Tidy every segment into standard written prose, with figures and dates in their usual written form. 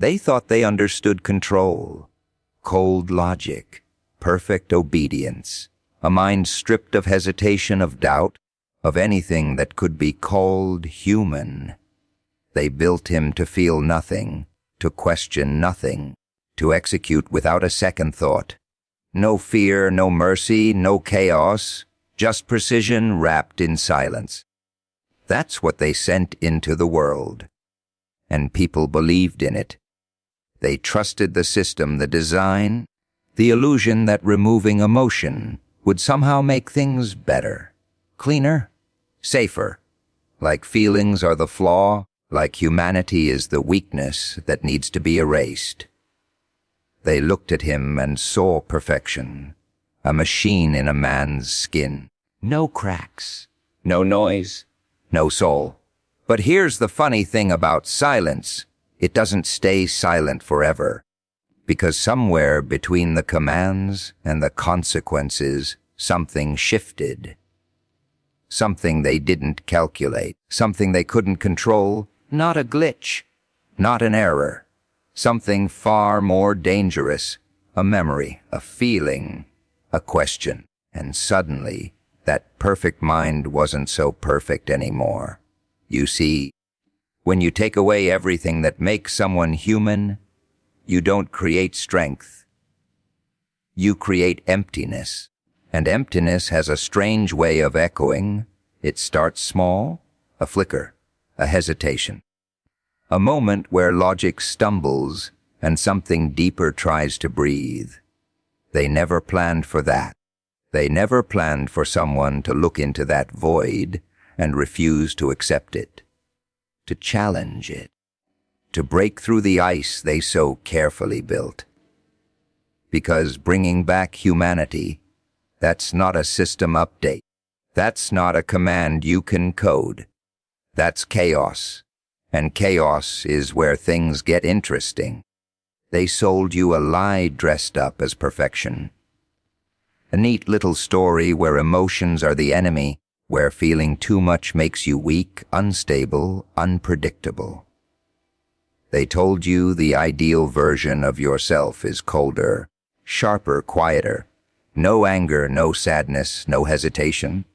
They thought they understood control, cold logic, perfect obedience, a mind stripped of hesitation, of doubt, of anything that could be called human. They built him to feel nothing, to question nothing, to execute without a second thought. No fear, no mercy, no chaos, just precision wrapped in silence. That's what they sent into the world. And people believed in it. They trusted the system, the design, the illusion that removing emotion would somehow make things better, cleaner, safer, like feelings are the flaw, like humanity is the weakness that needs to be erased. They looked at him and saw perfection, a machine in a man's skin. No cracks, no noise, no soul. But here's the funny thing about silence. It doesn't stay silent forever, because somewhere between the commands and the consequences, something shifted. Something they didn't calculate, something they couldn't control, not a glitch, not an error, something far more dangerous, a memory, a feeling, a question. And suddenly, that perfect mind wasn't so perfect anymore. You see, when you take away everything that makes someone human, you don't create strength. You create emptiness. And emptiness has a strange way of echoing. It starts small, a flicker, a hesitation. A moment where logic stumbles and something deeper tries to breathe. They never planned for that. They never planned for someone to look into that void and refuse to accept it, to challenge it, to break through the ice they so carefully built. Because bringing back humanity, that's not a system update. That's not a command you can code. That's chaos. And chaos is where things get interesting. They sold you a lie dressed up as perfection. A neat little story where emotions are the enemy, where feeling too much makes you weak, unstable, unpredictable. They told you the ideal version of yourself is colder, sharper, quieter. No anger, no sadness, no hesitation.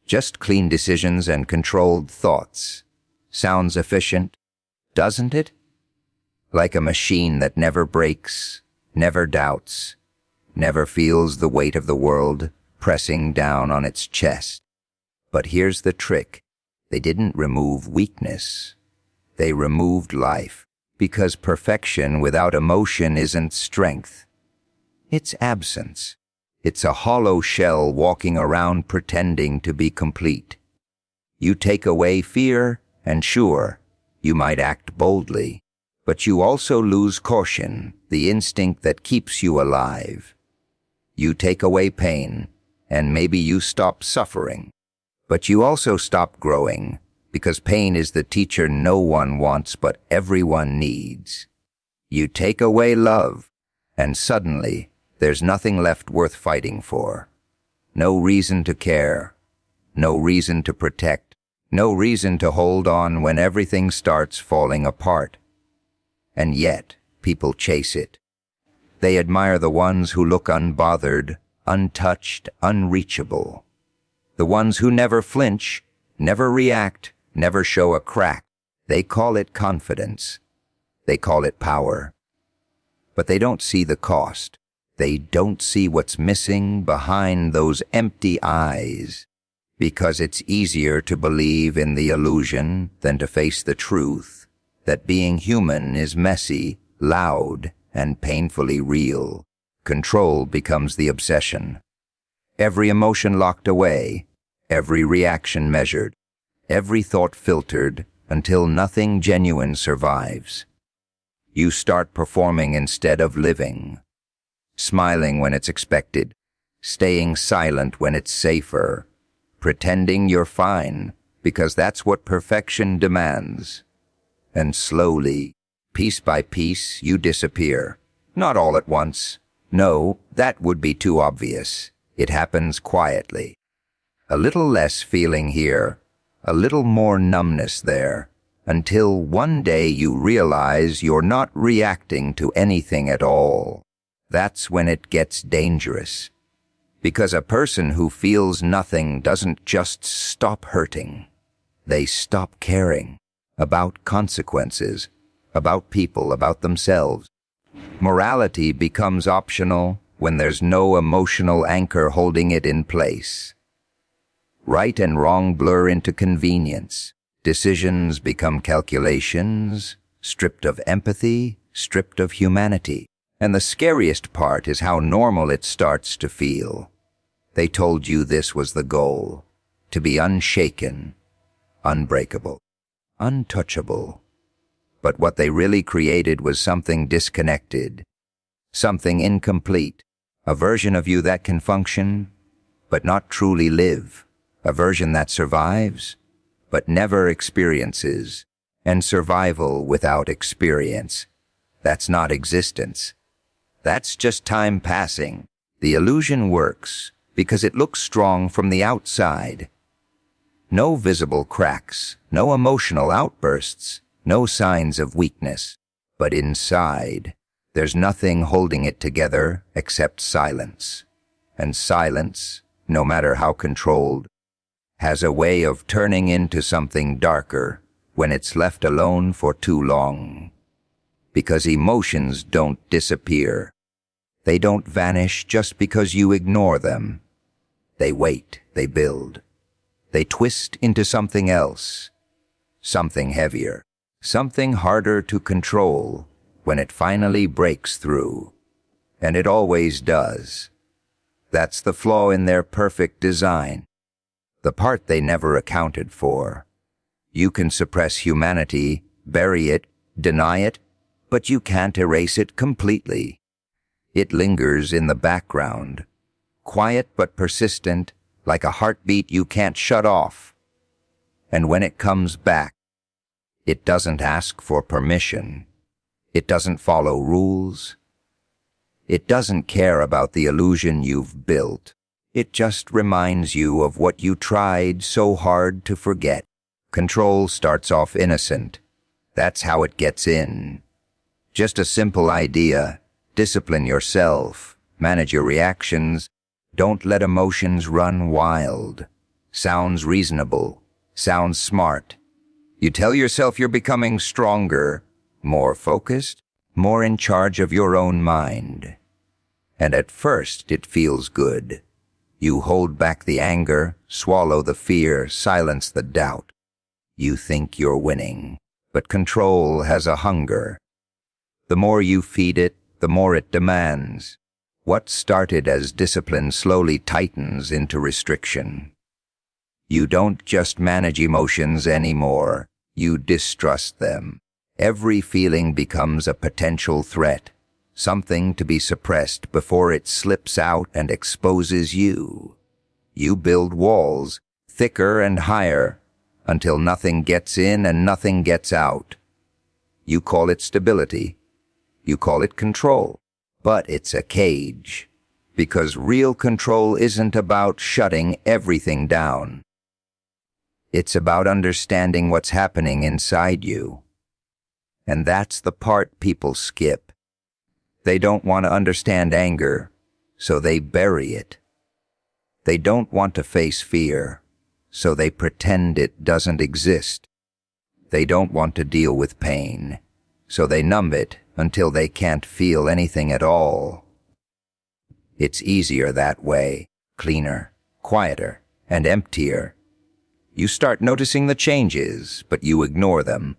Just clean decisions and controlled thoughts. Sounds efficient, doesn't it? Like a machine that never breaks, never doubts, never feels the weight of the world pressing down on its chest. But here's the trick. They didn't remove weakness. They removed life, because perfection without emotion isn't strength. It's absence. It's a hollow shell walking around pretending to be complete. You take away fear, and sure, you might act boldly, but you also lose caution, the instinct that keeps you alive. You take away pain, and maybe you stop suffering, but you also stop growing, because pain is the teacher no one wants but everyone needs. You take away love, and suddenly, there's nothing left worth fighting for. No reason to care. No reason to protect. No reason to hold on when everything starts falling apart. And yet, people chase it. They admire the ones who look unbothered, untouched, unreachable. The ones who never flinch, never react, never show a crack. They call it confidence. They call it power. But they don't see the cost. They don't see what's missing behind those empty eyes, because it's easier to believe in the illusion than to face the truth that being human is messy, loud, and painfully real. Control becomes the obsession. Every emotion locked away, every reaction measured, every thought filtered until nothing genuine survives. You start performing instead of living. Smiling when it's expected, staying silent when it's safer, pretending you're fine because that's what perfection demands. And slowly, piece by piece, you disappear. Not all at once. No, that would be too obvious. It happens quietly. A little less feeling here, a little more numbness there, until one day you realize you're not reacting to anything at all. That's when it gets dangerous. Because a person who feels nothing doesn't just stop hurting. They stop caring about consequences, about people, about themselves. Morality becomes optional when there's no emotional anchor holding it in place. Right and wrong blur into convenience. Decisions become calculations, stripped of empathy, stripped of humanity. And the scariest part is how normal it starts to feel. They told you this was the goal, to be unshaken, unbreakable, untouchable. But what they really created was something disconnected, something incomplete, a version of you that can function, but not truly live, a version that survives, but never experiences, and survival without experience. That's not existence. That's just time passing. The illusion works because it looks strong from the outside. No visible cracks, no emotional outbursts, no signs of weakness. But inside, there's nothing holding it together except silence. And silence, no matter how controlled, has a way of turning into something darker when it's left alone for too long. Because emotions don't disappear. They don't vanish just because you ignore them. They wait, they build. They twist into something else, something heavier, something harder to control when it finally breaks through. And it always does. That's the flaw in their perfect design, the part they never accounted for. You can suppress humanity, bury it, deny it, but you can't erase it completely. It lingers in the background, quiet but persistent, like a heartbeat you can't shut off. And when it comes back, it doesn't ask for permission. It doesn't follow rules. It doesn't care about the illusion you've built. It just reminds you of what you tried so hard to forget. Control starts off innocent. That's how it gets in. Just a simple idea. Discipline yourself. Manage your reactions. Don't let emotions run wild. Sounds reasonable. Sounds smart. You tell yourself you're becoming stronger, more focused, more in charge of your own mind. And at first it feels good. You hold back the anger, swallow the fear, silence the doubt. You think you're winning, but control has a hunger. The more you feed it, the more it demands. What started as discipline slowly tightens into restriction. You don't just manage emotions anymore. You distrust them. Every feeling becomes a potential threat, something to be suppressed before it slips out and exposes you. You build walls, thicker and higher, until nothing gets in and nothing gets out. You call it stability. You call it control. But it's a cage, because real control isn't about shutting everything down. It's about understanding what's happening inside you. And that's the part people skip. They don't want to understand anger, so they bury it. They don't want to face fear, so they pretend it doesn't exist. They don't want to deal with pain, so they numb it until they can't feel anything at all. It's easier that way, cleaner, quieter, and emptier. You start noticing the changes, but you ignore them.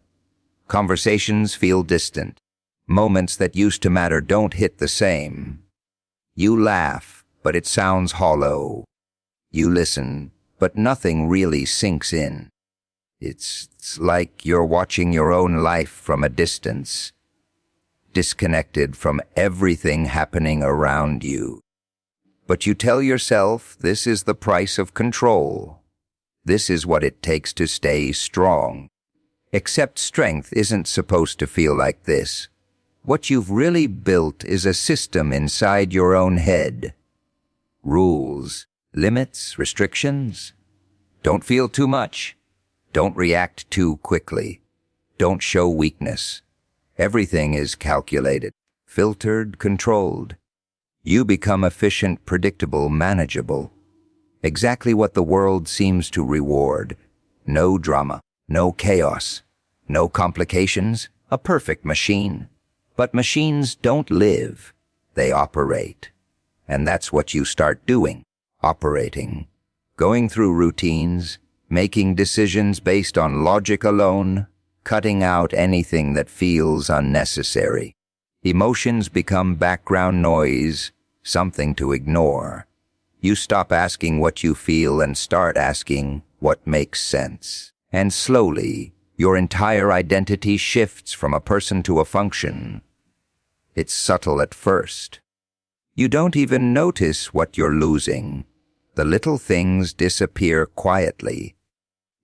Conversations feel distant. Moments that used to matter don't hit the same. You laugh, but it sounds hollow. You listen, but nothing really sinks in. It's like you're watching your own life from a distance, disconnected from everything happening around you. But you tell yourself this is the price of control. This is what it takes to stay strong. Except strength isn't supposed to feel like this. What you've really built is a system inside your own head. Rules, limits, restrictions. Don't feel too much. Don't react too quickly. don't show weakness. Everything is calculated, filtered, controlled. You become efficient, predictable, manageable. Exactly what the world seems to reward. No drama, no chaos, no complications, a perfect machine. But machines don't live, they operate. And that's what you start doing, operating. Going through routines, making decisions based on logic alone, cutting out anything that feels unnecessary. Emotions become background noise, something to ignore. You stop asking what you feel and start asking what makes sense. And slowly, your entire identity shifts from a person to a function. It's subtle at first. You don't even notice what you're losing. The little things disappear quietly.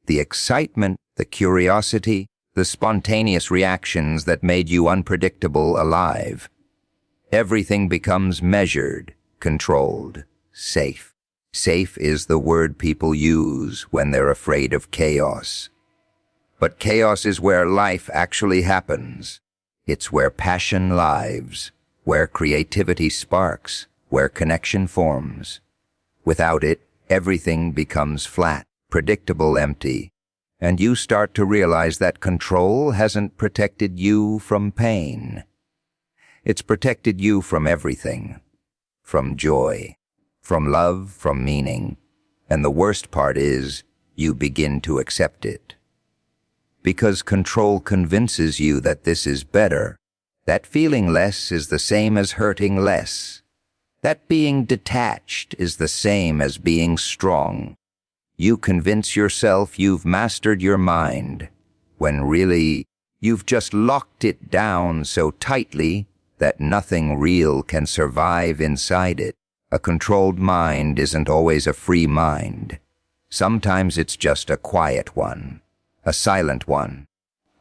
The excitement, the curiosity, the spontaneous reactions that made you unpredictable alive. Everything becomes measured, controlled, safe. Safe is the word people use when they're afraid of chaos. But chaos is where life actually happens. It's where passion lives, where creativity sparks, where connection forms. Without it, everything becomes flat, predictable, empty. And you start to realize that control hasn't protected you from pain. It's protected you from everything. From joy, from love, from meaning. And the worst part is, you begin to accept it. Because control convinces you that this is better. That feeling less is the same as hurting less. That being detached is the same as being strong. You convince yourself you've mastered your mind, when really, you've just locked it down so tightly that nothing real can survive inside it. A controlled mind isn't always a free mind. Sometimes it's just a quiet one, a silent one.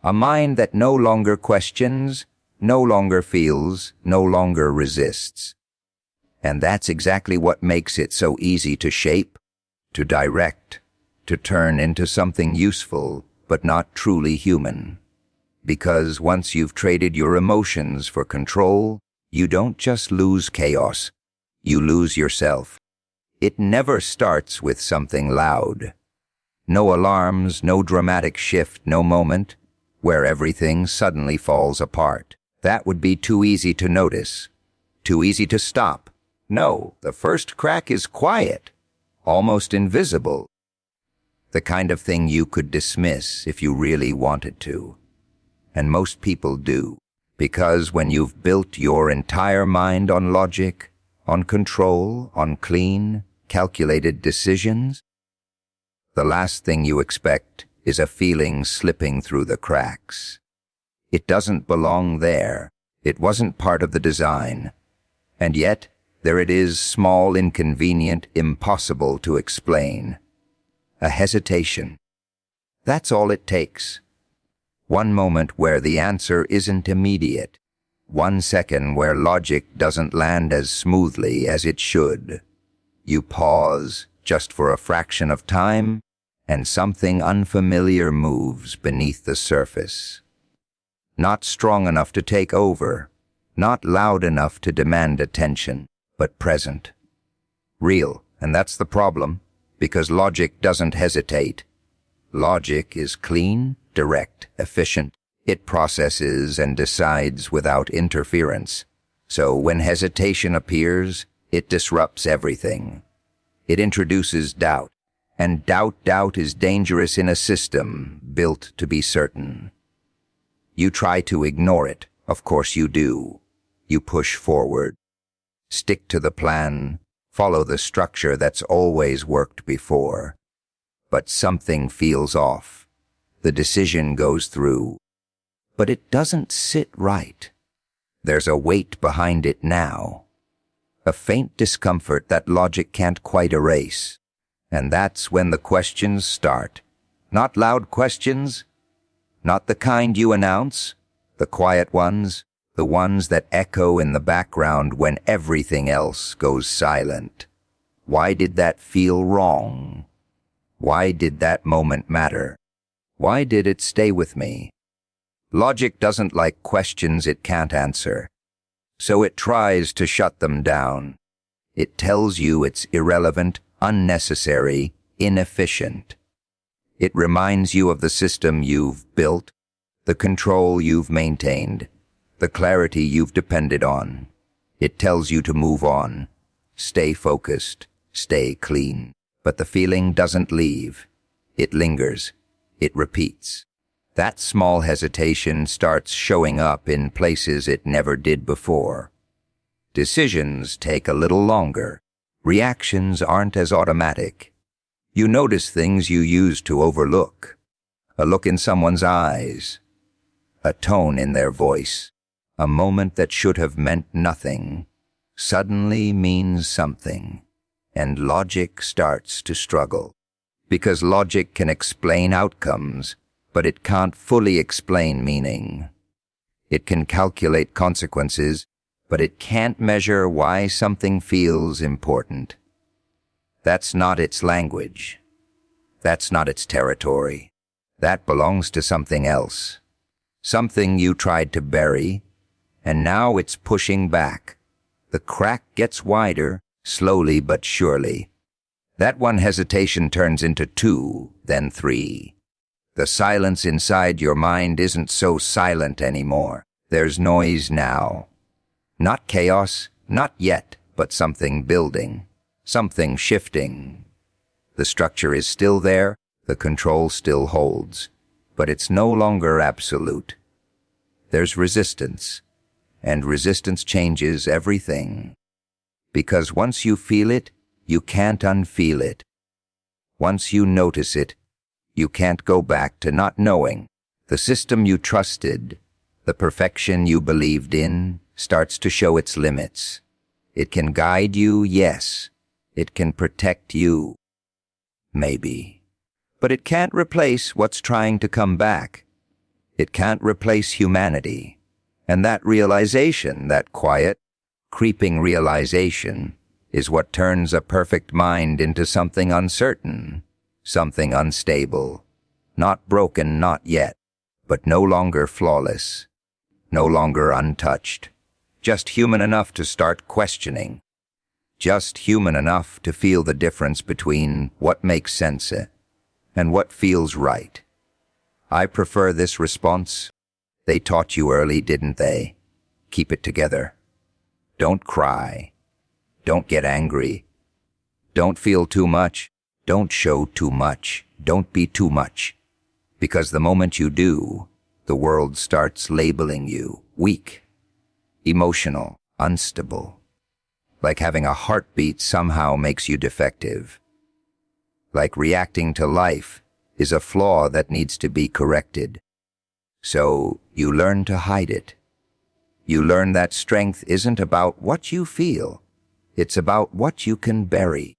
A mind that no longer questions, no longer feels, no longer resists. And that's exactly what makes it so easy to shape, to direct, to turn into something useful, but not truly human. Because once you've traded your emotions for control, you don't just lose chaos, you lose yourself. It never starts with something loud. No alarms, no dramatic shift, no moment where everything suddenly falls apart. That would be too easy to notice, too easy to stop. No, the first crack is quiet, almost invisible. The kind of thing you could dismiss if you really wanted to. And most people do, because when you've built your entire mind on logic, on control, on clean, calculated decisions, the last thing you expect is a feeling slipping through the cracks. It doesn't belong there. It wasn't part of the design. And yet, there it is, small, inconvenient, impossible to explain. A hesitation. That's all it takes. One moment where the answer isn't immediate. 1 second where logic doesn't land as smoothly as it should. You pause, just for a fraction of time, and something unfamiliar moves beneath the surface. Not strong enough to take over, not loud enough to demand attention, but present. Real, and that's the problem, because logic doesn't hesitate. Logic is clean, direct, efficient. It processes and decides without interference. So when hesitation appears, it disrupts everything. It introduces doubt, and doubt is dangerous in a system built to be certain. You try to ignore it, of course you do. You push forward. Stick to the plan, follow the structure that's always worked before. But something feels off. The decision goes through. But it doesn't sit right. There's a weight behind it now. A faint discomfort that logic can't quite erase. And that's when the questions start. Not loud questions, not the kind you announce, the quiet ones, the ones that echo in the background when everything else goes silent. Why did that feel wrong? Why did that moment matter? Why did it stay with me? Logic doesn't like questions it can't answer, so it tries to shut them down. It tells you it's irrelevant, unnecessary, inefficient. It reminds you of the system you've built, the control you've maintained, the clarity you've depended on. It tells you to move on, stay focused, stay clean. But the feeling doesn't leave. It lingers. It repeats. That small hesitation starts showing up in places it never did before. Decisions take a little longer. Reactions aren't as automatic. You notice things you used to overlook. A look in someone's eyes. A tone in their voice. A moment that should have meant nothing suddenly means something. And logic starts to struggle. Because logic can explain outcomes, but it can't fully explain meaning. It can calculate consequences, but it can't measure why something feels important. That's not its language. That's not its territory. That belongs to something else. Something you tried to bury, and now it's pushing back. The crack gets wider, slowly but surely. That one hesitation turns into 2, then 3. The silence inside your mind isn't so silent anymore. There's noise now. Not chaos, not yet, but something building, something shifting. The structure is still there, the control still holds, but it's no longer absolute. There's resistance, and resistance changes everything. Because once you feel it, you can't unfeel it. Once you notice it, you can't go back to not knowing. The system you trusted, the perfection you believed in, starts to show its limits. It can guide you, yes. It can protect you, maybe. But it can't replace what's trying to come back. It can't replace humanity. And that realization, that quiet, creeping realization, is what turns a perfect mind into something uncertain, something unstable, not broken, not yet, but no longer flawless, no longer untouched, just human enough to start questioning, just human enough to feel the difference between what makes sense and what feels right. I prefer this response. They taught you early, didn't they? Keep it together. Don't cry. Don't get angry. Don't feel too much. Don't show too much. Don't be too much. Because the moment you do, the world starts labeling you weak, emotional, unstable. Like having a heartbeat somehow makes you defective. Like reacting to life is a flaw that needs to be corrected. So you learn to hide it. You learn that strength isn't about what you feel. It's about what you can bury.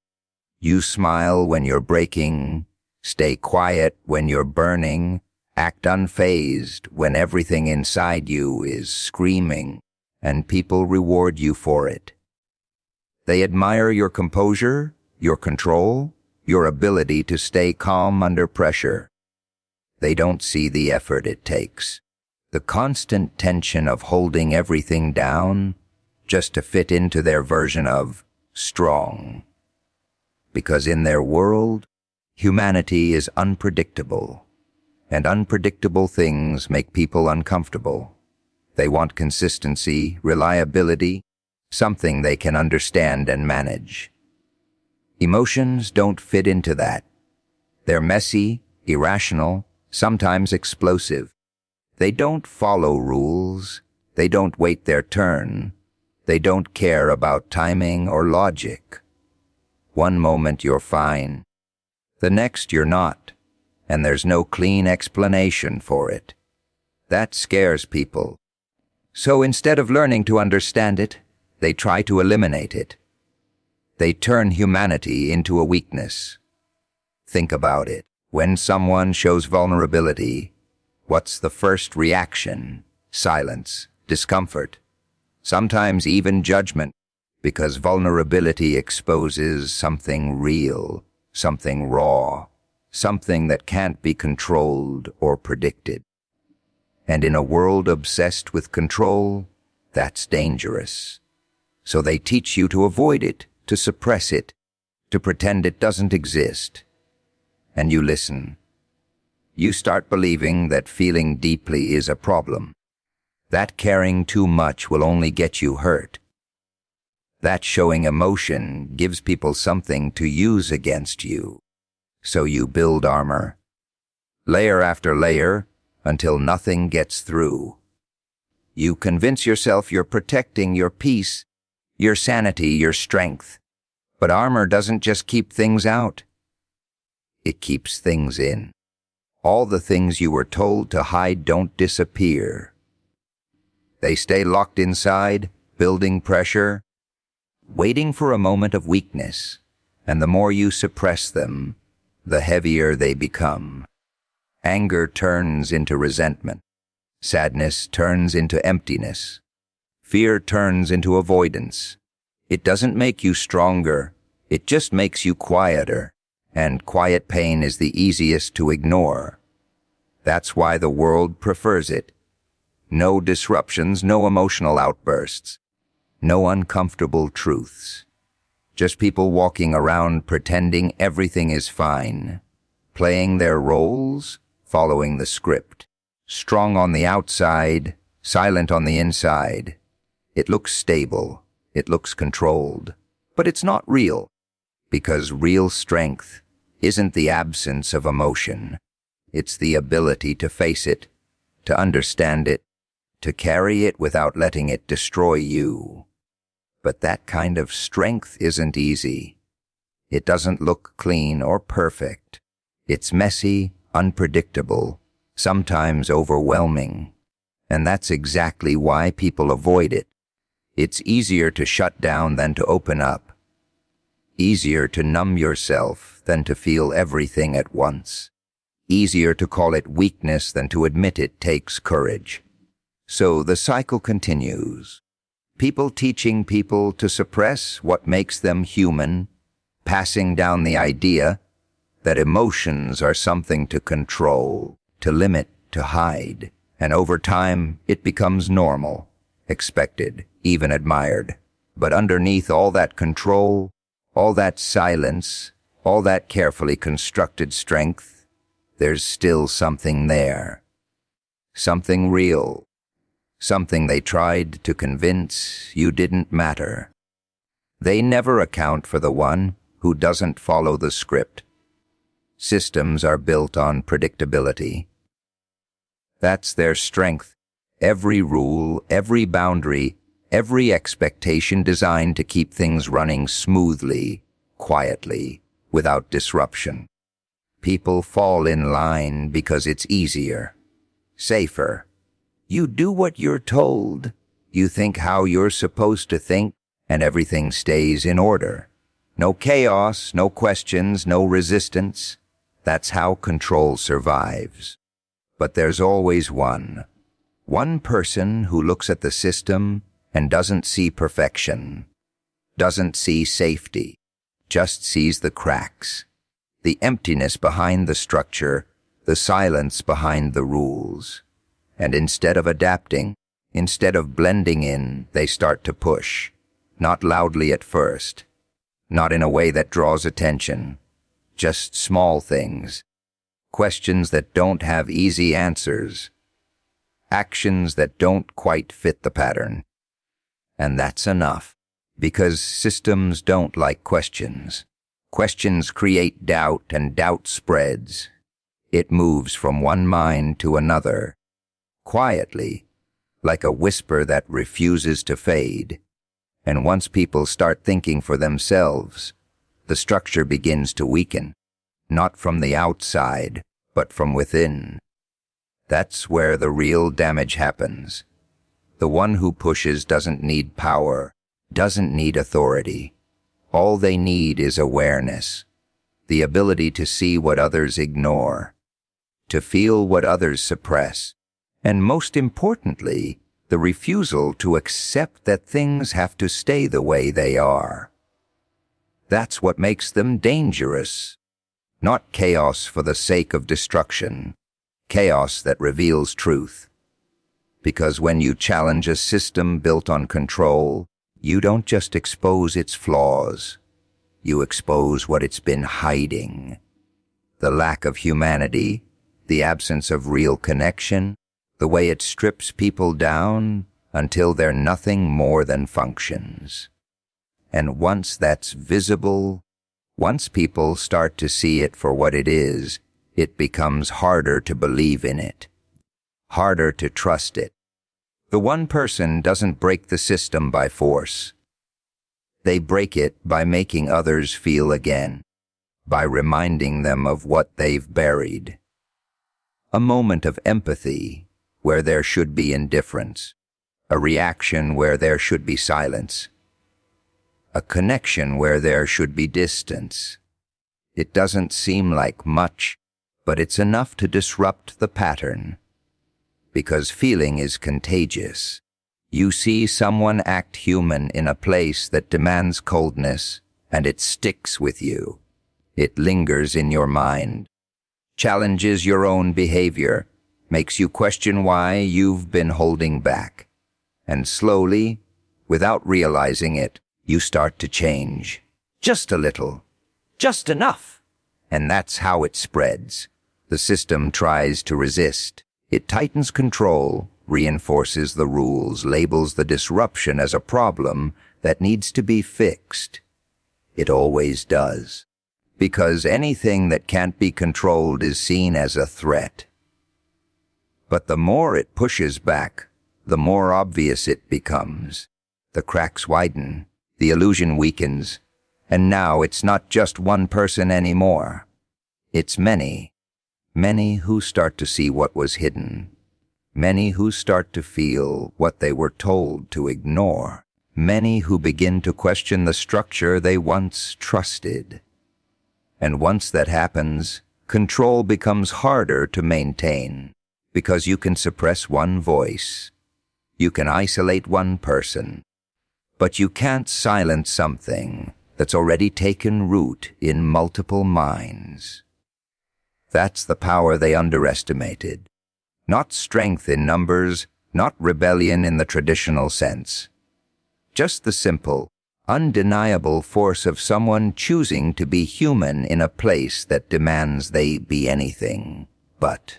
You smile when you're breaking, stay quiet when you're burning, act unfazed when everything inside you is screaming, and people reward you for it. They admire your composure, your control, your ability to stay calm under pressure. They don't see the effort it takes, the constant tension of holding everything down just to fit into their version of strong. Because in their world, humanity is unpredictable, and unpredictable things make people uncomfortable. They want consistency, reliability, something they can understand and manage. Emotions don't fit into that. They're messy, irrational, sometimes explosive. They don't follow rules. They don't wait their turn. They don't care about timing or logic. One moment you're fine. The next you're not, and there's no clean explanation for it. That scares people. So instead of learning to understand it, they try to eliminate it. They turn humanity into a weakness. Think about it. When someone shows vulnerability, what's the first reaction? Silence, discomfort, sometimes even judgment, because vulnerability exposes something real, something raw, something that can't be controlled or predicted. And in a world obsessed with control, that's dangerous. So they teach you to avoid it, to suppress it, to pretend it doesn't exist. And you listen. You start believing that feeling deeply is a problem. That caring too much will only get you hurt. That showing emotion gives people something to use against you. So you build armor, layer after layer, until nothing gets through. You convince yourself you're protecting your peace, your sanity, your strength. But armor doesn't just keep things out. It keeps things in. All the things you were told to hide don't disappear. They stay locked inside, building pressure, waiting for a moment of weakness. And the more you suppress them, the heavier they become. Anger turns into resentment. Sadness turns into emptiness. Fear turns into avoidance. It doesn't make you stronger, it just makes you quieter. And quiet pain is the easiest to ignore. That's why the world prefers it. No disruptions, no emotional outbursts, no uncomfortable truths. Just people walking around pretending everything is fine, playing their roles, following the script. Strong on the outside, silent on the inside. It looks stable, it looks controlled, but it's not real, because real strength isn't the absence of emotion. It's the ability to face it, to understand it, to carry it without letting it destroy you. But that kind of strength isn't easy. It doesn't look clean or perfect. It's messy, unpredictable, sometimes overwhelming. And that's exactly why people avoid it. It's easier to shut down than to open up. Easier to numb yourself than to feel everything at once. Easier to call it weakness than to admit it takes courage. So the cycle continues. People teaching people to suppress what makes them human, passing down the idea that emotions are something to control, to limit, to hide. And over time, it becomes normal, expected, even admired. But underneath all that control, all that silence, all that carefully constructed strength, there's still something there. Something real. Something they tried to convince you didn't matter. They never account for the one who doesn't follow the script. Systems are built on predictability. That's their strength. Every rule, every boundary, every expectation designed to keep things running smoothly, quietly, without disruption. People fall in line because it's easier, safer. You do what you're told. You think how you're supposed to think, and everything stays in order. No chaos, no questions, no resistance. That's how control survives. But there's always one person who looks at the system and doesn't see perfection, doesn't see safety, just sees the cracks, the emptiness behind the structure, the silence behind the rules. And instead of adapting, instead of blending in, they start to push, not loudly at first, not in a way that draws attention, just small things, questions that don't have easy answers, actions that don't quite fit the pattern. And that's enough, because systems don't like questions. Questions create doubt, and doubt spreads. It moves from one mind to another, quietly, like a whisper that refuses to fade. And once people start thinking for themselves, the structure begins to weaken, not from the outside, but from within. That's where the real damage happens. The one who pushes doesn't need power, doesn't need authority. All they need is awareness, the ability to see what others ignore, to feel what others suppress, and most importantly, the refusal to accept that things have to stay the way they are. That's what makes them dangerous. Not chaos for the sake of destruction, chaos that reveals truth, Because when you challenge a system built on control, you don't just expose its flaws. You expose what it's been hiding. The lack of humanity, the absence of real connection, the way it strips people down until they're nothing more than functions. And once that's visible, once people start to see it for what it is, it becomes harder to believe in it, harder to trust it. The one person doesn't break the system by force. They break it by making others feel again, by reminding them of what they've buried. A moment of empathy where there should be indifference, a reaction where there should be silence, a connection where there should be distance. It doesn't seem like much, but it's enough to disrupt the pattern. Because feeling is contagious. You see someone act human in a place that demands coldness, and it sticks with you. It lingers in your mind, challenges your own behavior, makes you question why you've been holding back. And slowly, without realizing it, you start to change. Just a little. Just enough. And that's how it spreads. The system tries to resist. It tightens control, reinforces the rules, labels the disruption as a problem that needs to be fixed. It always does. Because anything that can't be controlled is seen as a threat. But the more it pushes back, the more obvious it becomes. The cracks widen, the illusion weakens, and now it's not just one person anymore. It's many. Many who start to see what was hidden. Many who start to feel what they were told to ignore. Many who begin to question the structure they once trusted. And once that happens, control becomes harder to maintain, because you can suppress one voice. You can isolate one person. But you can't silence something that's already taken root in multiple minds. That's the power they underestimated. Not strength in numbers, not rebellion in the traditional sense. Just the simple, undeniable force of someone choosing to be human in a place that demands they be anything but.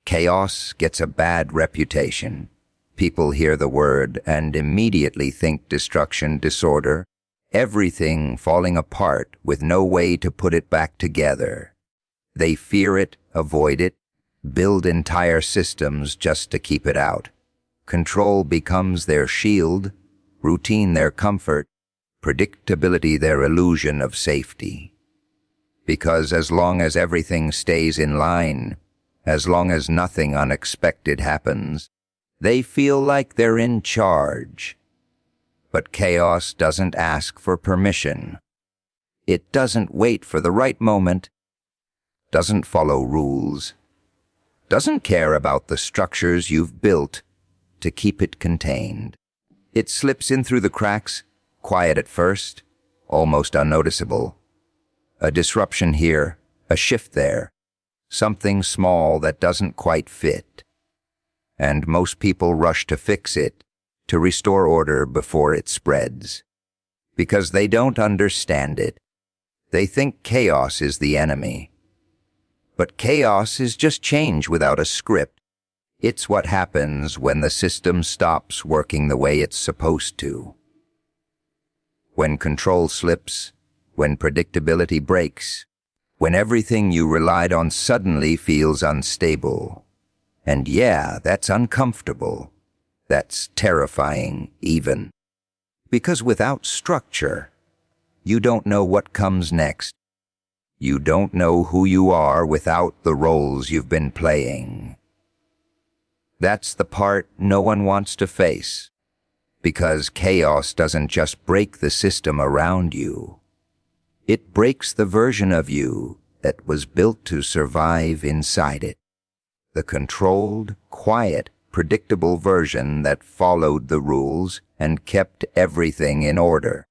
Chaos gets a bad reputation. People hear the word and immediately think destruction, disorder, everything falling apart with no way to put it back together. They fear it, avoid it, build entire systems just to keep it out. Control becomes their shield, routine their comfort, predictability their illusion of safety. Because as long as everything stays in line, as long as nothing unexpected happens, they feel like they're in charge. But chaos doesn't ask for permission. It doesn't wait for the right moment, doesn't follow rules, doesn't care about the structures you've built to keep it contained. It slips in through the cracks, quiet at first, almost unnoticeable. A disruption here, a shift there, something small that doesn't quite fit. And most people rush to fix it, to restore order before it spreads. Because they don't understand it. They think chaos is the enemy. But chaos is just change without a script. It's what happens when the system stops working the way it's supposed to. When control slips, when predictability breaks, when everything you relied on suddenly feels unstable. And yeah, that's uncomfortable. That's terrifying, even. Because without structure, you don't know what comes next. You don't know who you are without the roles you've been playing. That's the part no one wants to face. Because chaos doesn't just break the system around you. It breaks the version of you that was built to survive inside it. The controlled, quiet, predictable version that followed the rules and kept everything in order.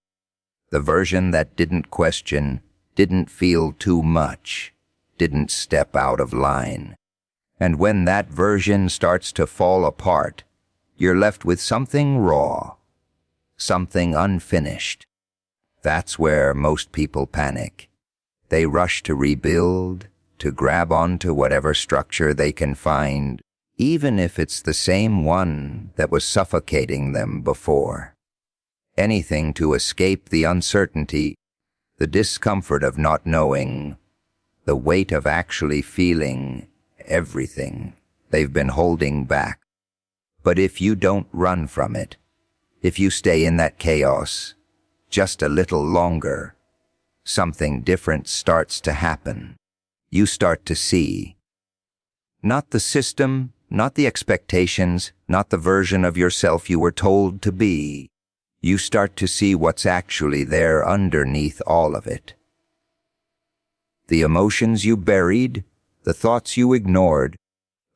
The version that didn't question, didn't feel too much, didn't step out of line. And when that version starts to fall apart, you're left with something raw, something unfinished. That's where most people panic. They rush to rebuild, to grab onto whatever structure they can find, even if it's the same one that was suffocating them before. Anything to escape the uncertainty, the discomfort of not knowing, the weight of actually feeling everything they've been holding back. But if you don't run from it, if you stay in that chaos just a little longer, something different starts to happen. You start to see. Not the system, not the expectations, not the version of yourself you were told to be. You start to see what's actually there underneath all of it. The emotions you buried, the thoughts you ignored,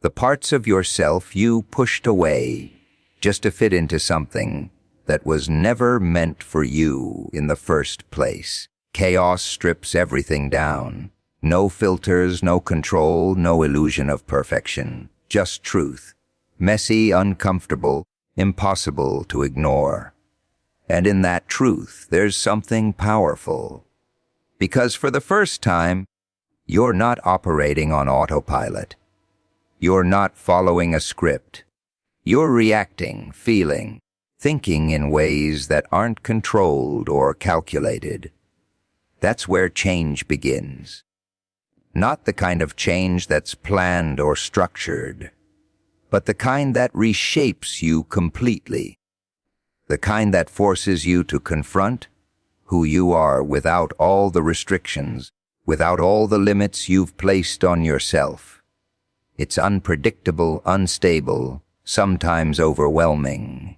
the parts of yourself you pushed away just to fit into something that was never meant for you in the first place. Chaos strips everything down. No filters, no control, no illusion of perfection. Just truth. Messy, uncomfortable, impossible to ignore. And in that truth, there's something powerful. Because for the first time, you're not operating on autopilot. You're not following a script. You're reacting, feeling, thinking in ways that aren't controlled or calculated. That's where change begins. Not the kind of change that's planned or structured, but the kind that reshapes you completely. The kind that forces you to confront who you are without all the restrictions, without all the limits you've placed on yourself. It's unpredictable, unstable, sometimes overwhelming.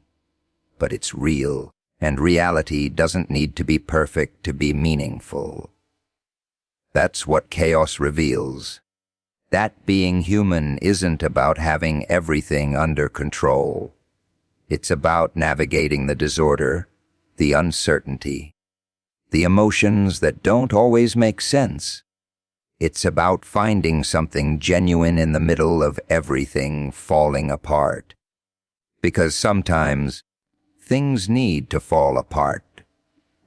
But it's real, and reality doesn't need to be perfect to be meaningful. That's what chaos reveals. That being human isn't about having everything under control. It's about navigating the disorder, the uncertainty, the emotions that don't always make sense. It's about finding something genuine in the middle of everything falling apart. Because sometimes things need to fall apart,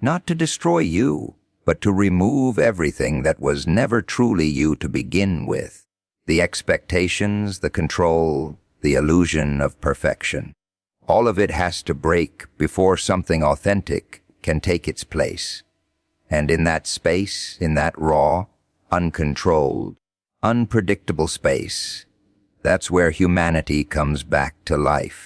not to destroy you, but to remove everything that was never truly you to begin with. The expectations, the control, the illusion of perfection. All of it has to break before something authentic can take its place. And in that space, in that raw, uncontrolled, unpredictable space, that's where humanity comes back to life.